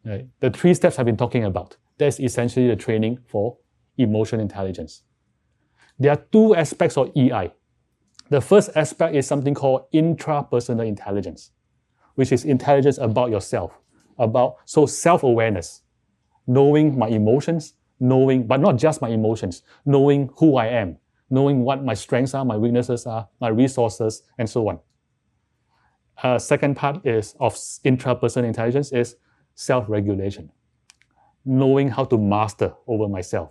Right? The 3 steps I've been talking about, that's essentially the training for emotional intelligence. There are 2 aspects of EI. The first aspect is something called intrapersonal intelligence, which is intelligence about yourself, so self-awareness, knowing my emotions, but not just my emotions, knowing who I am, knowing what my strengths are, my weaknesses are, my resources, and so on. Second part of intrapersonal intelligence is self-regulation, knowing how to master over myself.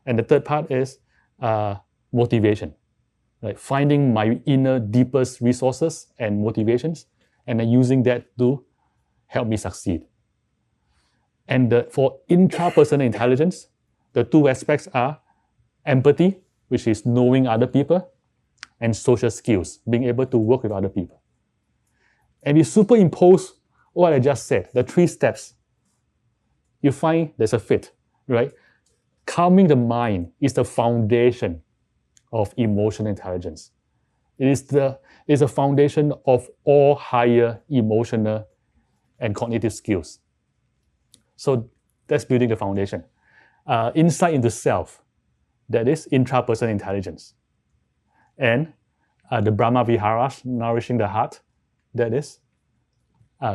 And the third part is motivation, right? Finding my inner deepest resources and motivations, and then using that to help me succeed. And for intrapersonal intelligence, the 2 aspects are empathy, which is knowing other people, and social skills, being able to work with other people. And we superimpose what I just said, the 3 steps, you find there's a fit, right? Calming the mind is the foundation of emotional intelligence. It is the foundation of all higher emotional and cognitive skills. So that's building the foundation. Insight into self, that is intrapersonal intelligence. And the Brahma Viharas, nourishing the heart, that is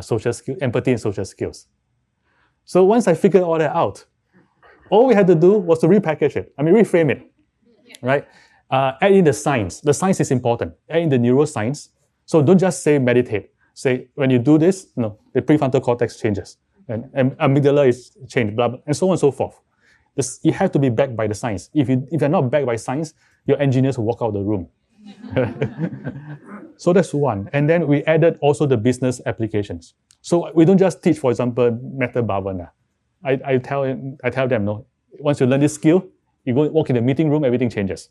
social skill, empathy and social skills. So once I figured all that out, all we had to do was to repackage it. Reframe it, right? Add in the science. The science is important. Add in the neuroscience. So don't just say meditate. Say when you do this, the prefrontal cortex changes, and amygdala is changed, blah, blah, and so on and so forth. You have to be backed by the science. If you're not backed by science, your engineers will walk out of the room. So that's one. And then we added also the business applications. So we don't just teach, for example, metta bhavana. I tell them, no, once you learn this skill, you go walk in the meeting room, everything changes.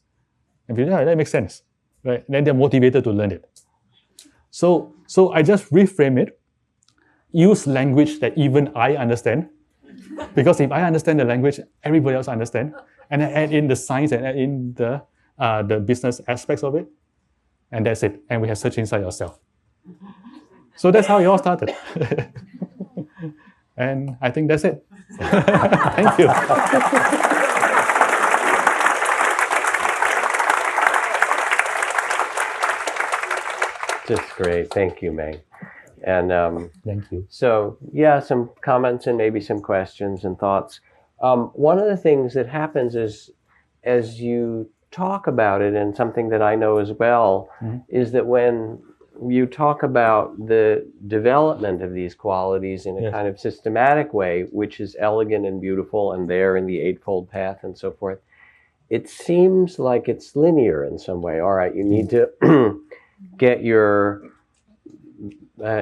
And people, yeah, that makes sense, right? Then they're motivated to learn it. So I just reframe it, use language that even I understand, because if I understand the language, everybody else understands, and I add in the science and add in the business aspects of it, and that's it. And we have search inside yourself. So that's how it all started. And I think that's it. Thank you. Just great. Thank you, Meng. And Thank you. So, yeah, some comments and maybe some questions and thoughts. One of the things that happens is, as you talk about it, and something that I know as well, is that when you talk about the development of these qualities in a kind of systematic way, which is elegant and beautiful and there in the Eightfold Path and so forth, it seems like it's linear in some way. All right, you need to get your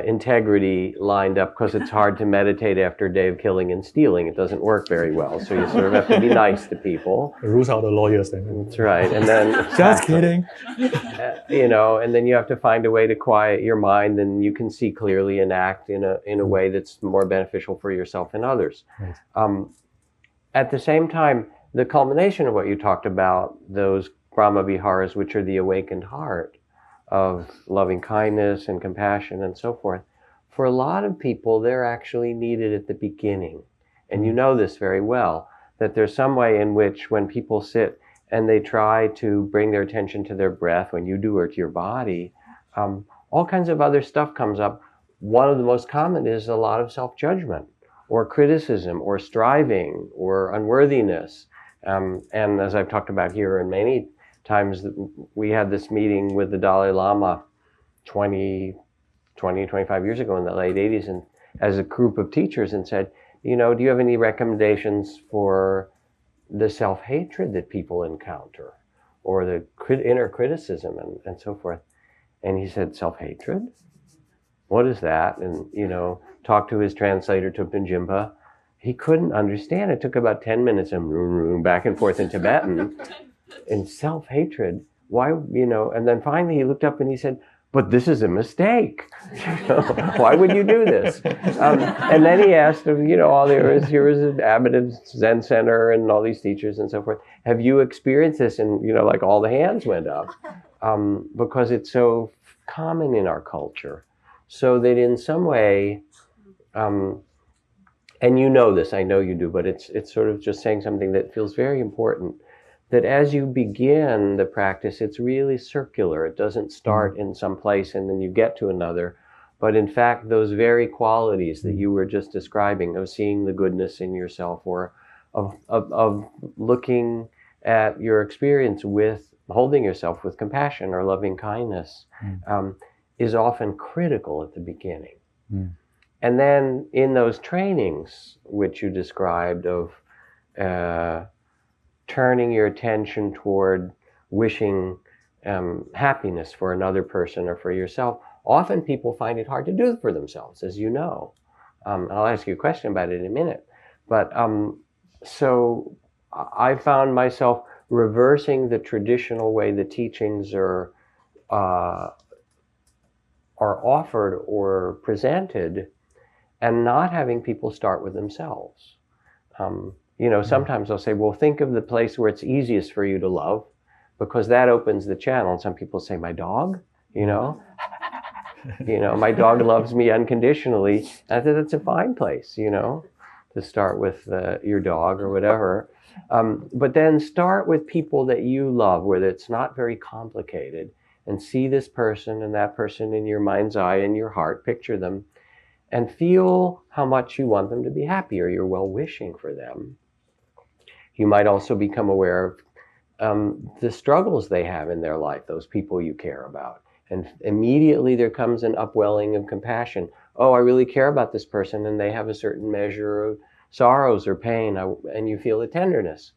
integrity lined up, because it's hard to meditate after a day of killing and stealing. It doesn't work very well. So you sort of have to be nice to people. The rules are the lawyers then. That's right. And then just kidding. And then you have to find a way to quiet your mind, and you can see clearly and act in a way that's more beneficial for yourself and others. Right. At the same time, the culmination of what you talked about, those Brahma Viharas, which are the awakened heart, of loving kindness and compassion and so forth, for a lot of people, they're actually needed at the beginning. And you know this very well, that there's some way in which when people sit and they try to bring their attention to their breath, when you do, or to your body, all kinds of other stuff comes up. One of the most common is a lot of self-judgment, or criticism, or striving, or unworthiness. And as I've talked about here in many times, we had this meeting with the Dalai Lama 25 years ago in the late 80s, and as a group of teachers, and said, do you have any recommendations for the self-hatred that people encounter, or the inner criticism and so forth? And he said, self-hatred? What is that? And, talked to his translator, Thupten Jinpa. He couldn't understand. It took about 10 minutes and back and forth in Tibetan. And self-hatred, why, and then finally he looked up and he said, but this is a mistake. Why would you do this? And then he asked him, here was an Abbot Zen Center and all these teachers and so forth. Have you experienced this? And, like all the hands went up because it's so common in our culture. So that in some way, and you know this, I know you do, but it's sort of just saying something that feels very important, that as you begin the practice, it's really circular. It doesn't start in some place and then you get to another. But in fact, those very qualities that you were just describing, of seeing the goodness in yourself, or of looking at your experience with holding yourself with compassion or loving kindness, is often critical at the beginning. And then in those trainings, which you described, of turning your attention toward wishing happiness for another person or for yourself, often people find it hard to do for themselves, as you know. I'll ask you a question about it in a minute. But so I found myself reversing the traditional way the teachings are offered or presented, and not having people start with themselves. Sometimes I'll say, well, think of the place where it's easiest for you to love, because that opens the channel. And some people say, my dog, my dog loves me unconditionally. And I think that's a fine place, to start with your dog or whatever. But then start with people that you love, where it's not very complicated, and see this person and that person in your mind's eye, in your heart, picture them, and feel how much you want them to be happy, or you're well-wishing for them. You might also become aware of the struggles they have in their life, those people you care about. And immediately there comes an upwelling of compassion. Oh, I really care about this person, and they have a certain measure of sorrows or pain, and you feel the tenderness.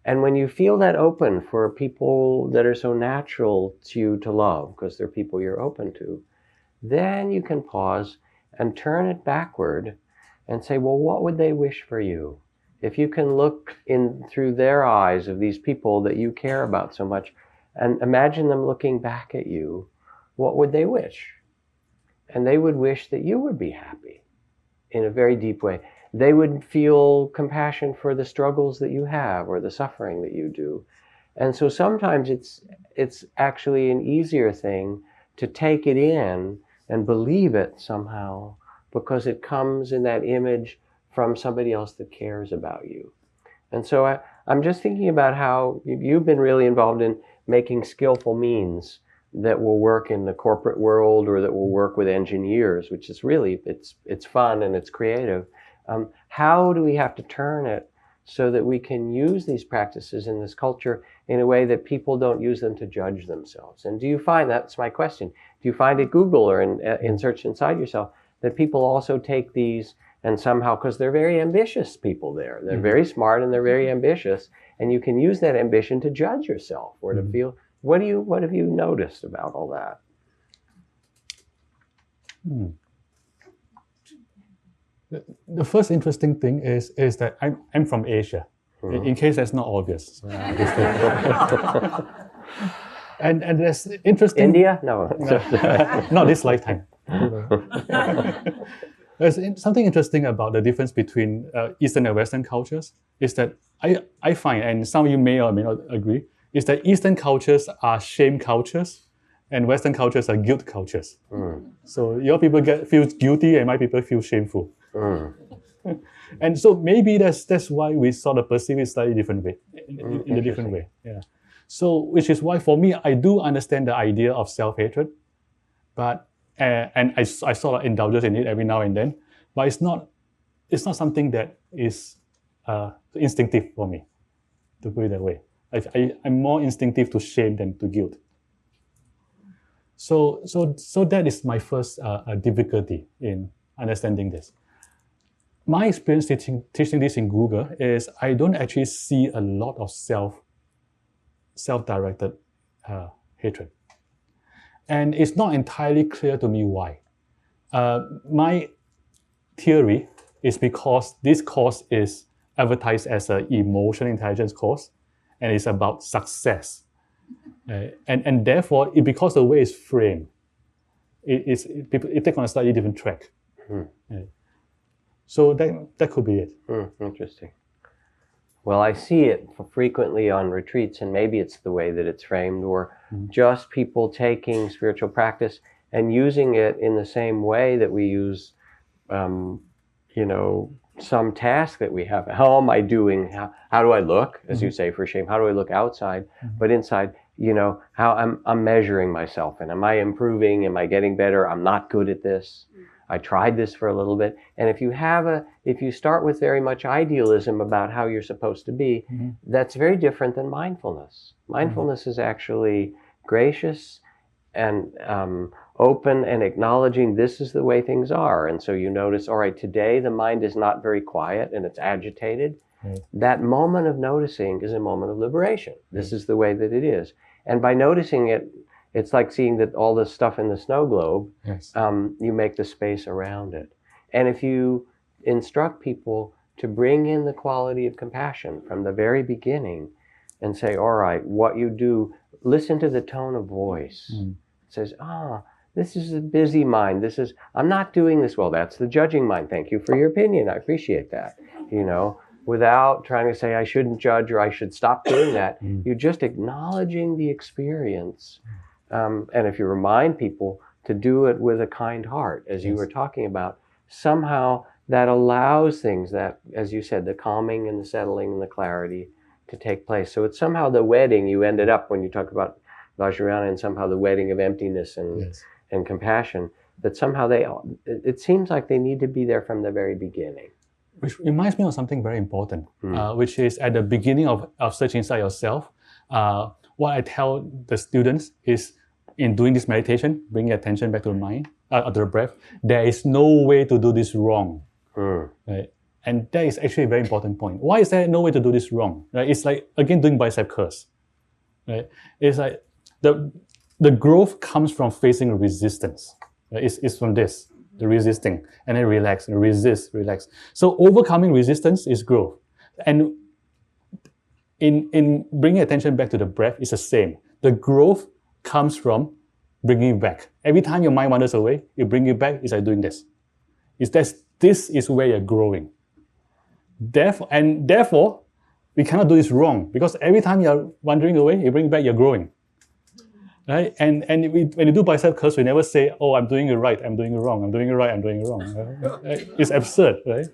And when you feel that open for people that are so natural to you to love, because they're people you're open to, then you can pause and turn it backward and say, well, what would they wish for you? If you can look in through their eyes of these people that you care about so much, and imagine them looking back at you, what would they wish? And they would wish that you would be happy in a very deep way. They would feel compassion for the struggles that you have or the suffering that you do. And so sometimes it's actually an easier thing to take it in and believe it somehow, because it comes in that image from somebody else that cares about you. And so I'm just thinking about how you've been really involved in making skillful means that will work in the corporate world, or that will work with engineers, which is really, it's fun and it's creative. How do we have to turn it so that we can use these practices in this culture in a way that people don't use them to judge themselves? And do you find, that's my question, do you find at Google or in search inside yourself, that people also take these and somehow, because they're very ambitious people there, they're very smart and they're very ambitious, and you can use that ambition to judge yourself or to feel, what have you noticed about all that? The first interesting thing is that I'm from Asia, in case that's not obvious. And there's interesting... India? No. Not this lifetime. There's something interesting about the difference between Eastern and Western cultures, is that I find, and some of you may or may not agree, is that Eastern cultures are shame cultures and Western cultures are guilt cultures. So your people feel guilty and my people feel shameful. And so maybe that's why we sort of perceive it slightly different way, in a different way. Yeah. So which is why for me, I do understand the idea of self-hatred, but and I sort of indulge in it every now and then, but it's not something that is instinctive for me, to put it that way. I'm more instinctive to shame than to guilt. So that is my first difficulty in understanding this. My experience teaching this in Google is I don't actually see a lot of self-directed hatred. And it's not entirely clear to me why. My theory is because this course is advertised as an emotional intelligence course, and it's about success. And therefore, because the way it's framed, it take on a slightly different track. Hmm. Right? So that could be it. Interesting. Well, I see it frequently on retreats, and maybe it's the way that it's framed, or just people taking spiritual practice and using it in the same way that we use, some task that we have. How am I doing? How do I look, as you say, for shame? How do I look outside? But inside, how I'm measuring myself, and am I improving? Am I getting better? I'm not good at this. I tried this for a little bit. And if you start with very much idealism about how you're supposed to be, that's very different than mindfulness. Mindfulness is actually gracious and open and acknowledging this is the way things are. And so you notice, all right, today the mind is not very quiet and it's agitated. That moment of noticing is a moment of liberation. This is the way that it is. And by noticing it, it's like seeing that all this stuff in the snow globe, you make the space around it. And if you instruct people to bring in the quality of compassion from the very beginning and say, all right, what you do, listen to the tone of voice. It says, this is a busy mind. I'm not doing this well. That's the judging mind. Thank you for your opinion. I appreciate that. Without trying to say I shouldn't judge or I should stop doing that. You're just acknowledging the experience. And if you remind people to do it with a kind heart, as you were talking about, somehow that allows things that, as you said, the calming and the settling and the clarity to take place. So it's somehow the wedding you ended up, when you talk about Vajrayana, and somehow the wedding of emptiness and compassion, that somehow it seems like they need to be there from the very beginning. Which reminds me of something very important, which is at the beginning of search inside yourself. What I tell the students is, in doing this meditation, bringing attention back to the mind, to the breath, there is no way to do this wrong. Right? And that is actually a very important point. Why is there no way to do this wrong? Right? It's like, again, doing bicep curls. Right? It's like the growth comes from facing resistance. Right? It's from this, the resisting, and then relax, and resist, relax. So overcoming resistance is growth. And in bringing attention back to the breath, it's the same. The growth comes from bringing it back. Every time your mind wanders away, you bring it back. It's like doing this. This is where you're growing. Therefore, we cannot do this wrong, because every time you're wandering away, you bring it back, you're growing. Right? And when you do bicep curls, we never say, oh, I'm doing it right, I'm doing it wrong, I'm doing it right, I'm doing it wrong. It's absurd, right?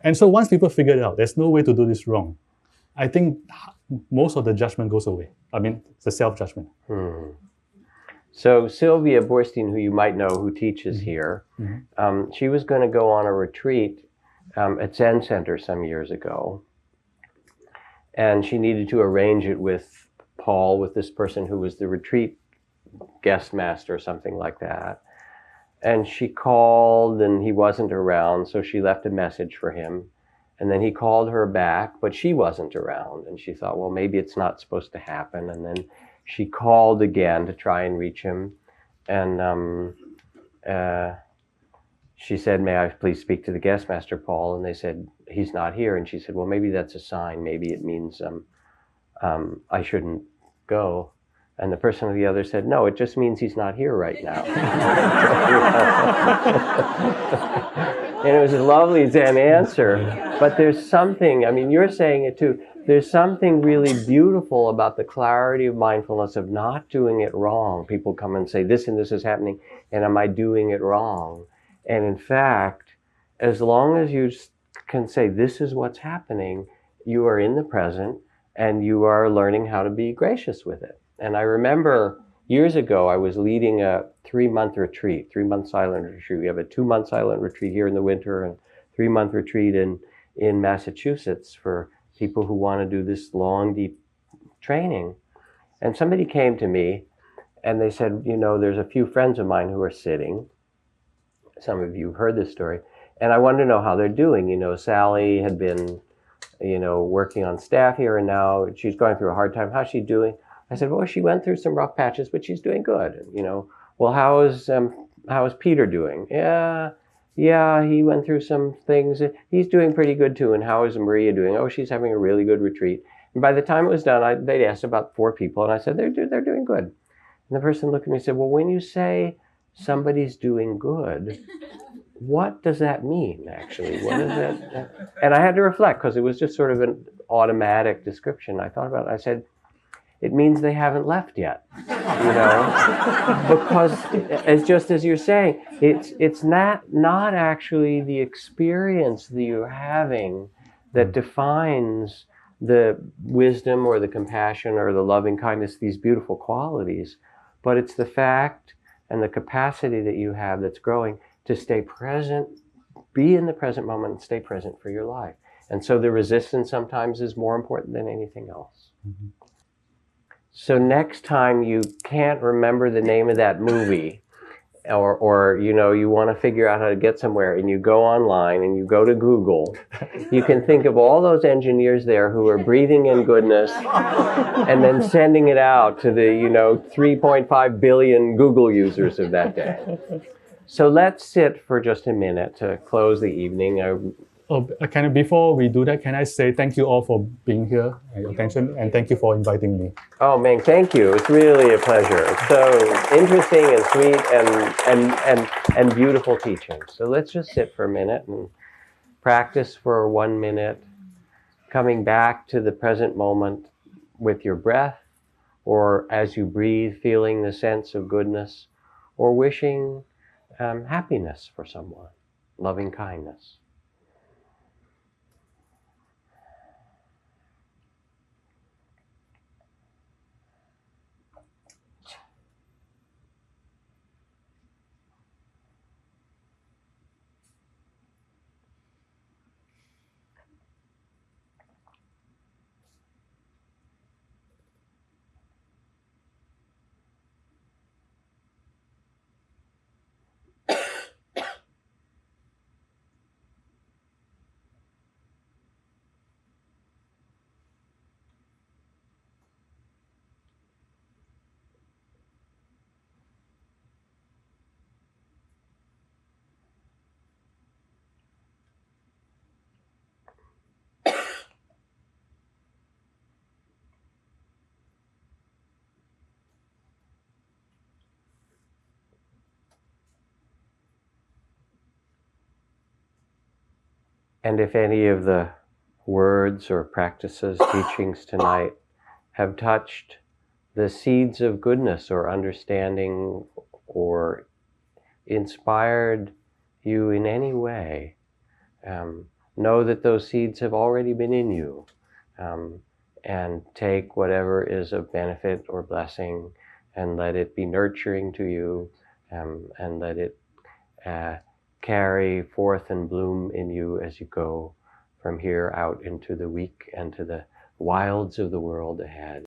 And so once people figure it out, there's no way to do this wrong, I think most of the judgment goes away. I mean, the self-judgment. So Sylvia Borstein, who you might know, who teaches here, she was going to go on a retreat at Zen Center some years ago. And she needed to arrange it with Paul, with this person who was the retreat guest master or something like that. And she called and he wasn't around, so she left a message for him. And then he called her back, but she wasn't around. And she thought, well, maybe it's not supposed to happen. And then she called again to try and reach him. And she said, may I please speak to the guest master, Paul? And they said, he's not here. And she said, well, maybe that's a sign. Maybe it means I shouldn't go. And the person on the other said, no, it just means he's not here right now. And it was a lovely Zen answer. But there's something, I mean, you're saying it too, there's something really beautiful about the clarity of mindfulness, of not doing it wrong. People come and say, this and this is happening, and am I doing it wrong? And in fact, as long as you can say, this is what's happening, you are in the present, and you are learning how to be gracious with it. And I remember years ago, I was leading a 3-month retreat, 3-month silent retreat. We have a 2-month silent retreat here in the winter and 3-month retreat in Massachusetts for people who want to do this long, deep training. And somebody came to me and they said, you know, there's a few friends of mine who are sitting. Some of you have heard this story. And I wanted to know how they're doing. You know, Sally had been, you know, working on staff here, and now she's going through a hard time. How's she doing? I said, well, she went through some rough patches, but she's doing good. And, you know, well, how is Peter doing? Yeah, he went through some things. He's doing pretty good too. And how is Maria doing? Oh, she's having a really good retreat. And by the time it was done, they'd asked about 4 people, and I said, they're doing good. And the person looked at me and said, well, when you say somebody's doing good, what does that mean, actually? What is that? And I had to reflect, because it was just sort of an automatic description. I thought about it. I said, it means they haven't left yet, because it's just as you're saying, it's not actually the experience that you're having that defines the wisdom or the compassion or the loving kindness, these beautiful qualities, but it's the fact and the capacity that you have that's growing to stay present, be in the present moment, and stay present for your life. And so the resistance sometimes is more important than anything else. Mm-hmm. So next time you can't remember the name of that movie, or you want to figure out how to get somewhere, and you go online and you go to Google, you can think of all those engineers there who are breathing in goodness and then sending it out to the 3.5 billion Google users of that day. So let's sit for just a minute to close the evening. Before we do that, can I say thank you all for being here and your attention, and thank you for inviting me. Oh, Meng, thank you. It's really a pleasure. It's so interesting and sweet and beautiful teaching. So let's just sit for a minute and practice for 1 minute, coming back to the present moment with your breath, or as you breathe, feeling the sense of goodness, or wishing happiness for someone, loving kindness. And if any of the words or practices, teachings tonight have touched the seeds of goodness or understanding or inspired you in any way, know that those seeds have already been in you, and take whatever is of benefit or blessing and let it be nurturing to you, and let it carry forth and bloom in you as you go from here out into the week and to the wilds of the world ahead.